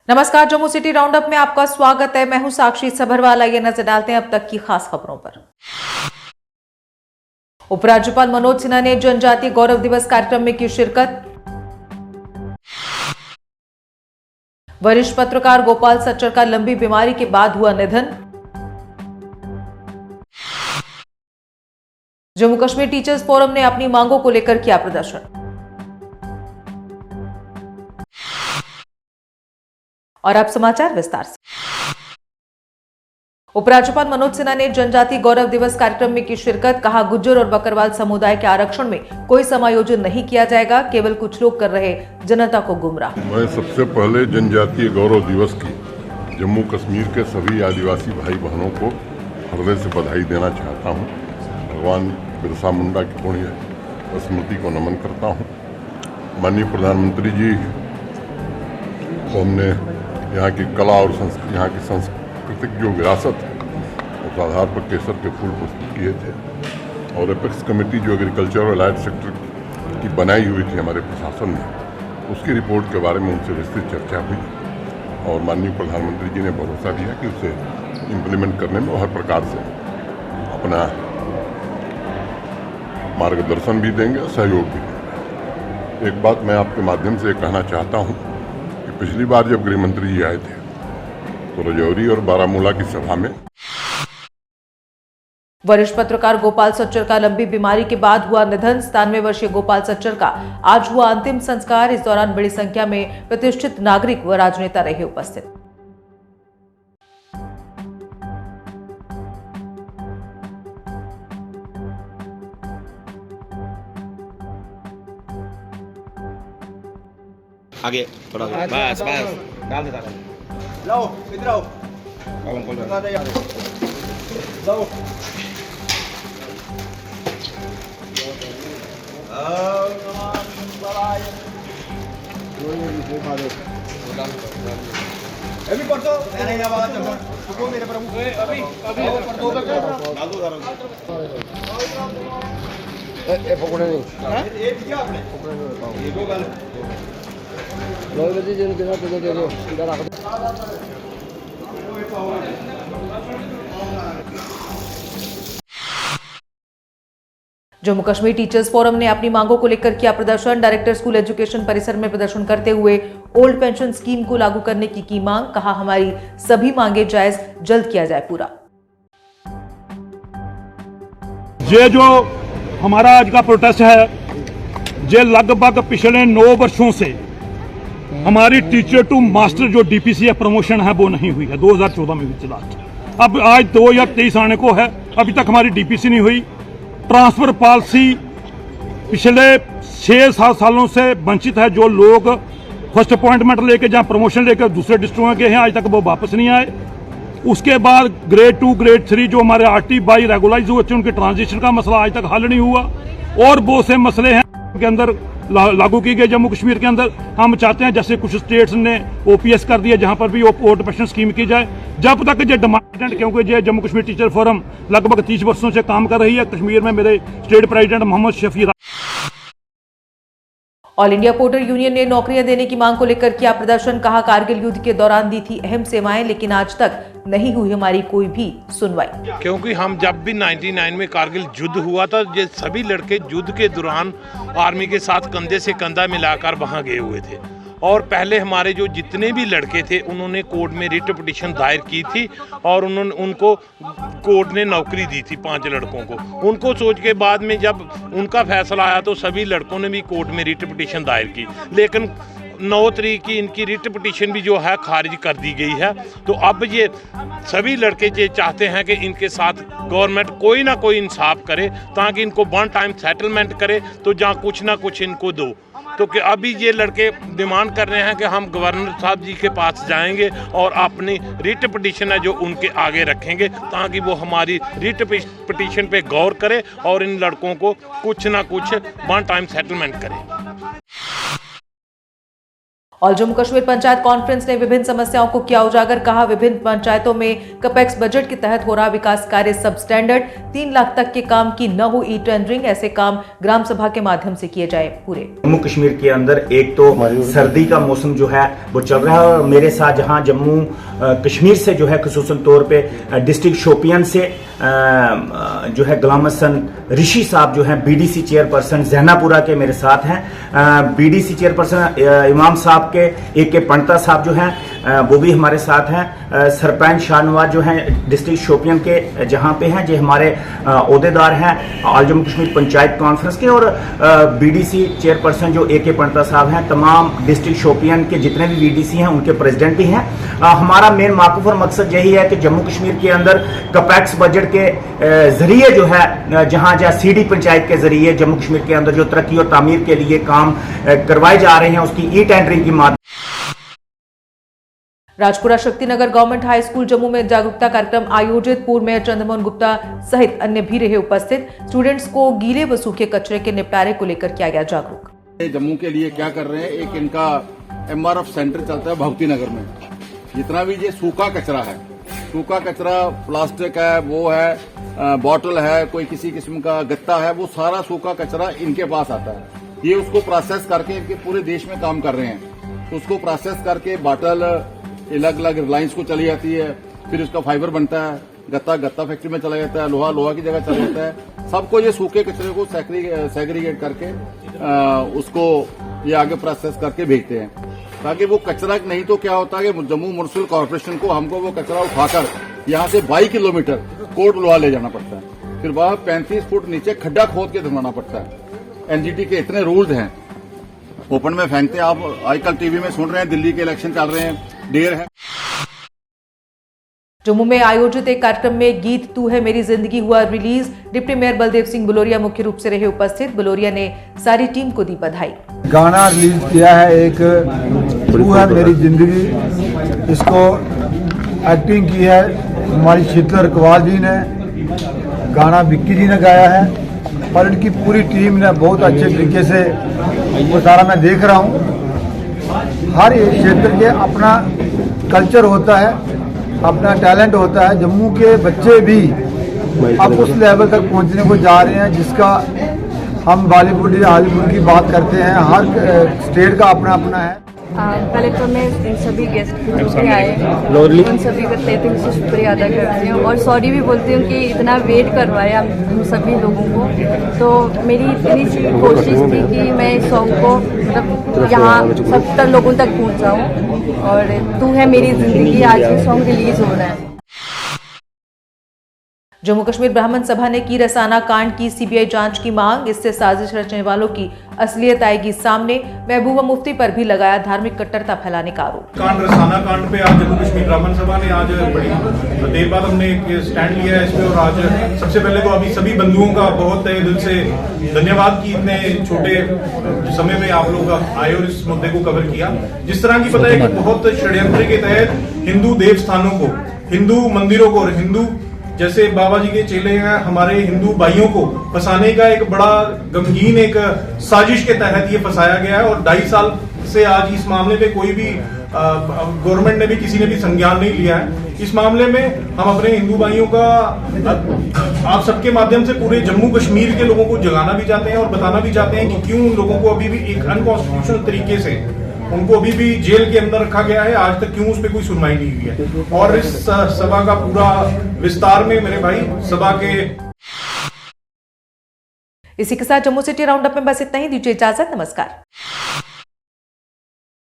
नमस्कार, Jammu city round up में आपका स्वागत है। मैं हूं साक्षी सभरवाल। आइए नजर डालते हैं अब तक की खास खबरों पर। उपराज्यपाल मनोज सिन्हा ने जनजातीय गौरव दिवस कार्यक्रम में की शिरकत। वरिष्ठ पत्रकार गोपाल सच्चर का लंबी बीमारी के बाद हुआ निधन। जम्मू कश्मीर टीचर्स फोरम ने अपनी मांगों को लेकर किया प्रदर्शन। और अब समाचार विस्तार से। उपराज्यपाल मनोज सिन्हा ने जनजातीय गौरव दिवस कार्यक्रम में की शिरकत। कहा, गुज्जर और बकरवाल समुदाय के आरक्षण में कोई समायोजन नहीं किया जाएगा, केवल कुछ लोग कर रहे जनता को गुमराह। मैं सबसे पहले जनजातीय गौरव दिवस की जम्मू कश्मीर के सभी आदिवासी भाई बहनों को हृदय से बधाई देना चाहता हूं। भगवान बिरसा मुंडा की पुण्य स्मृति को नमन करता हूं। माननीय प्रधानमंत्री जी को हमने यहाँ की कला और यहाँ की सांस्कृतिक जो विरासत है उस आधार पर केसर के फूल प्रस्तुत किए थे। और एपेक्स कमेटी जो एग्रीकल्चर और एलाइड सेक्टर की बनाई हुई थी हमारे प्रशासन में, उसकी रिपोर्ट के बारे में उनसे विस्तृत चर्चा हुई और माननीय प्रधानमंत्री जी ने भरोसा दिया कि उसे इम्प्लीमेंट करने में हर प्रकार से अपना मार्गदर्शन भी देंगे और सहयोग भी देंगे। एक बात मैं आपके माध्यम से कहना चाहता हूँ कि पिछली बार जब गृह मंत्री जी आए थे तो रजौरी और बारामूला की सभा में वरिष्ठ पत्रकार गोपाल सच्चर का लंबी बीमारी के बाद हुआ निधन। 97 वर्षीय गोपाल सच्चर का आज हुआ अंतिम संस्कार। इस दौरान बड़ी संख्या में प्रतिष्ठित नागरिक व राजनेता रहे उपस्थित। आगे थोड़ा बस डाल देता है। लो इधर आओ। लो अभी पढ़ दो। मैंने ये बात चलो मेरे प्रभु अभी पढ़ दो। डाल दो जरा। ए पकड़े नहीं ये किया आपने ये दो गल लोग जी जिन दिनों तो दे दो इधर रख दो। जम्मू कश्मीर टीचर्स फोरम ने अपनी मांगों को लेकर किया प्रदर्शन। डायरेक्टर स्कूल एजुकेशन परिसर में प्रदर्शन करते हुए ओल्ड पेंशन स्कीम को लागू करने की मांग। कहा, हमारी सभी मांगे जायज जल्द किया जाए पूरा। ये जो हमारा आज का प्रोटेस्ट है, ये लगभग पिछले 9 वर्षों से हमारी टीचर टू मास्टर जो डीपीसी प्रमोशन है वो नहीं हुई है। 2014 में हुई थी लास्ट। अब आज 2023 आने को है, अभी तक हमारी डीपीसी नहीं हुई। ट्रांसफर पॉलिसी पिछले 6-7 सालों से वंचित है। जो लोग फर्स्ट अपॉइंटमेंट लेके जहाँ प्रमोशन लेकर दूसरे डिस्ट्रिक्टों में गए हैं, आज तक वो वापस नहीं आए। उसके बाद ग्रेड 2 ग्रेड 3 जो हमारे आरटी बाई रेगुलाइज हुए थे, उनके ट्रांजिशन का मसला आज तक हल नहीं हुआ। और बहुत से मसले हैं के अंदर लागू की गई जम्मू कश्मीर के अंदर। हम चाहते हैं जैसे कुछ स्टेट्स ने ओपीएस कर दिया, जहां पर भी ओल्ड पेंशन स्कीम की जाए। जब तक ये डिमांड, क्योंकि ये जम्मू कश्मीर टीचर फोरम लगभग 30 वर्षों से काम कर रही है कश्मीर में। मेरे state president Mohammed Shafi. All India porter union ने नौकरियां देने की मांग को लेकर किया प्रदर्शन। कहा, कारगिल युद्ध के दौरान दी थी अहम सेवाएं, लेकिन आज तक नहीं हुई हमारी कोई भी सुनवाई। क्योंकि हम जब भी 99 में कारगिल युद्ध हुआ था, ये सभी लड़के युद्ध के दौरान आर्मी के साथ कंधे से कंधा मिलाकर वहां गए हुए थे। और पहले हमारे जो जितने भी लड़के थे उन्होंने कोर्ट में रिट पिटीशन दायर की थी और उनको कोर्ट ने नौकरी दी थी 5 लड़कों को। उनको सोच के बाद में जब उनका फैसला आया तो सभी लड़कों ने भी कोर्ट में रिट पिटीशन दायर की, लेकिन 9 तारीख की इनकी रिट पिटीशन भी जो है खारिज कर दी गई है। तो अब ये सभी लड़के ये चाहते हैं कि इनके साथ गवर्नमेंट कोई ना कोई इंसाफ करे, ताकि इनको 1 टाइम सेटलमेंट करे तो जहाँ कुछ ना कुछ इनको दो। तो कि अभी ये लड़के डिमांड कर रहे हैं कि हम गवर्नर साहब जी के पास जाएंगे और अपनी रिट पिटीशन है जो उनके आगे रखेंगे, ताकि वो हमारी रिट पिटीशन पे गौर करे और इन लड़कों को कुछ ना कुछ 1 टाइम सेटलमेंट करे। और जम्मू कश्मीर पंचायत कॉन्फ्रेंस ने विभिन्न समस्याओं को किया उजागर। कहा विभिन्न पंचायतों में कपेक्स बजट के तहत हो रहा विकास कार्य सब स्टैंडर्ड, 3 लाख तक के काम की न हो ई टेंडरिंग, ऐसे काम ग्राम सभा के माध्यम से किए जाए पूरे। जम्मू कश्मीर के अंदर एक तो सर्दी का मौसम जो है वो चल रहा है और मेरे साथ जहां जम्मू कश्मीर से जो है खुसूसन तौर पे डिस्ट्रिक्ट शोपियान से जो है गुलाम हसन ऋषि साहब जो हैं बीडीसी चेयरपर्सन जैनापुरा के मेरे साथ हैं, बीडीसी चेयरपर्सन इमाम साहब के AK पंडता साहब जो हैं वो भी हमारे साथ हैं, सरपंच शाहनवाज जो हैं डिस्ट्रिक्ट शोपियान के जहां पे हैं, जो हमारे ओहदेदार हैं ऑल जम्मू कश्मीर पंचायत कॉन्फ्रेंस के, और बीडीसी चेयरपर्सन जो AK पंडता साहब हैं, तमाम डिस्ट्रिक्ट शोपियान के जितने भी बीडीसी हैं उनके प्रेसिडेंट भी हैं। हमारा मेन मौक़िफ़ और मकसद यही है कि जम्मू कश्मीर के अंदर कपेक्स बजट के जरिए जो है जहां CD पंचायत के जरिए जम्मू कश्मीर के अंदर जो तरक्की और तामीर के लिए काम करवाए जा रहे हैं उसकी ई टेंडरिंग की माध्यम। Rajpura Shaktinagar government high school Jammu में जागरूकता कार्यक्रम आयोजित। पूर्व मेयर चंद्रमोहन गुप्ता सहित अन्य भी रहे उपस्थित। स्टूडेंट्स को गीले व सूखे कचरे के निपटारे को लेकर किया गया जागरूक। जम्मू के लिए क्या कर रहे हैं, एक इनका MRF सेंटर चलता है भक्ति नगर में। जितना भी ये सूखा कचरा है, सूखा कचरा प्लास्टिक है, वो है बॉटल है, कोई किसी किस्म का गत्ता है, वो सारा सूखा कचरा इनके पास आता है। ये उसको प्रोसेस करके इनके पूरे देश में काम कर रहे हैं। तो उसको प्रोसेस करके बॉटल अलग अलग रिलायंस को चली जाती है, फिर उसका फाइबर बनता है, गत्ता फैक्ट्री में चला जाता है, लोहा की जगह चला जाता है। सबको ये सूखे कचरे को सेग्रीगेट करके उसको ये आगे प्रोसेस करके भेजते हैं, ताकि वो कचरा नहीं तो क्या होता है कि जम्मू म्युनिसिपल कॉर्पोरेशन को हमको वो कचरा उठाकर यहाँ से 22 किलोमीटर कोट लोहा ले जाना पड़ता है, फिर वहां 35 फुट नीचे खड्डा खोद के धुलवाना पड़ता है। NGT के इतने रूल्स हैं, ओपन में फेंकते हैं। आप आजकल टीवी में सुन रहे हैं, दिल्ली के इलेक्शन चल रहे हैं, देर है। जम्मू में आयोजित एक कार्यक्रम में गीत तू है मेरी जिंदगी हुआ release. Deputy mayor Baldev Singh Bularia मुख्य रूप से रहे उपस्थित। बुलोरिया ने सारी टीम को दी बधाई। गाना रिलीज किया है एक तू है मेरी जिंदगी, इसको एक्टिंग की है हमारी शीतल रकवाल जी ने, गाना विक्की जी ने गाया है और इनकी पूरी टीम ने बहुत अच्छे तरीके से वो सारा मैं देख रहा हूँ। हर एक क्षेत्र के अपना कल्चर होता है, अपना टैलेंट होता है। जम्मू के बच्चे भी अब उस लेवल तक पहुंचने को जा रहे हैं जिसका हम बॉलीवुड या हॉलीवुड की बात करते हैं। हर स्टेट का अपना अपना है। पहले तो मैं इन सभी गेस्ट जो भी आए उन सभी का तहे दिल से शुक्रिया अदा करती हूँ और सॉरी भी बोलती हूँ कि इतना वेट करवाया हम सभी लोगों को। तो मेरी इतनी सी कोशिश थी कि मैं इस सॉन्ग को मतलब यहाँ सब लोगों तक पहुँचाऊँ और तू है मेरी जिंदगी आज ये सॉन्ग रिलीज हो रहा है। जम्मू कश्मीर ब्राह्मण सभा ने की रसाना कांड की CBI जांच की मांग। इससे साजिश रचने वालों की असलियत आएगी सामने। महबूबा मुफ्ती पर भी लगाया धार्मिक कट्टरता फैलाने का आरोप। कांड रसाना कांड पे आज जम्मू कश्मीर ब्राह्मण सभा ने आज बड़ी देर बाद हमने एक स्टैंड लिया है इस पे और आज सबसे पहले तो अभी सभी बंधुओं का बहुत तहे दिल से धन्यवाद कि इतने छोटे समय में आप लोग आए और इस मुद्दे को कवर किया। जिस तरह की पता है कि बहुत षड्यंत्र के तहत हिंदू देव स्थानों को, हिंदू मंदिरों को और हिंदू जैसे बाबा जी के चेले हैं हमारे हिंदू भाइयों को फंसाने का एक बड़ा गमगीन एक साजिश के तहत ये फंसाया गया है और 2.5 साल से आज इस मामले पे कोई भी गवर्नमेंट ने भी किसी ने भी संज्ञान नहीं लिया है। इस मामले में हम अपने हिंदू भाइयों का आप सबके माध्यम से पूरे जम्मू कश्मीर के लोगों को जगाना भी चाहते हैं और बताना भी चाहते हैं कि क्यों उन लोगों को अभी भी एक अनकॉन्स्टिट्यूशनल तरीके से उनको अभी भी जेल के अंदर रखा गया है। आज तक क्यों उस पर कोई सुनवाई नहीं हुई है और इस सभा का पूरा विस्तार में मेरे भाई सभा के। इसी के साथ जम्मू सिटी राउंड अप में बस इतना ही। दीजिए इजाजत, नमस्कार।